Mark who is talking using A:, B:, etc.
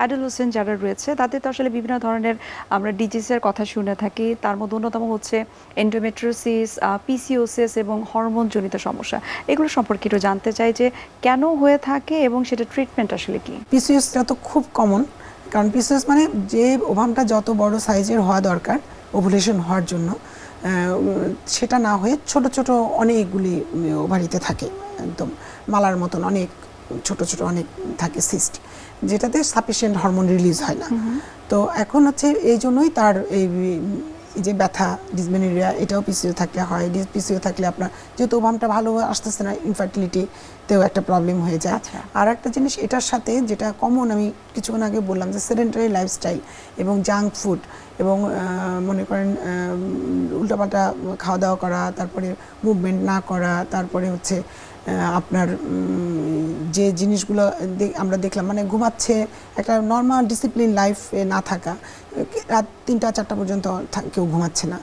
A: Adolescent যারা রয়েছে তাদের তো আসলে বিভিন্ন ধরনের আমরা ডিজিজের কথা শুনে থাকি, তার মধ্যে অন্যতম হচ্ছে এন্ডোমেট্রিওসিস, পিসিওসিস এবং হরমোনজনিত সমস্যা। এগুলো সম্পর্কে একটু জানতে চাই যে কেন হয়ে থাকে এবং সেটা ট্রিটমেন্ট আসলে কি?
B: পিসিওএসটা তো খুব কমন, কারণ পিসিওএস মানে যে ওভামটা যত বড় সাইজের হওয়া দরকার ওভুলেশন হওয়ার জন্য, সেটা না হয়ে ছোট ছোট অনেকগুলি ওভারিতে থাকে, একদম মালার মতন অনেক ছোট ছোট অনেক থাকে সিস্ট, যেটাতে সাফিসিয়েন্ট হরমোন রিলিজ হয় না। তো এখন হচ্ছে এই জন্যই তার এই যে ব্যথা ডিসমেনোরিয়া এটাও পিসিও থাকলে হয়। পিসিও থাকলে আপনার যেহেতু ওভামটা ভালো আসতেছে না, ইনফার্টিলিটিতেও একটা প্রবলেম হয়ে যায়। আর একটা জিনিস এটার সাথে যেটা কমন, আমি কিছুক্ষণ আগে বললাম যে সেডেন্টারি লাইফস্টাইল এবং জাঙ্ক ফুড এবং মনে করেন উল্টাপাল্টা খাওয়া দাওয়া করা, তারপরে মুভমেন্ট না করা, তারপরে হচ্ছে আপনার যে জিনিসগুলো আমরা দেখলাম মানে ঘুমাচ্ছে, একটা নর্মাল ডিসিপ্লিন লাইফে না থাকা, রাত 3টা 4টা পর্যন্ত কেউ ঘুমাচ্ছে না,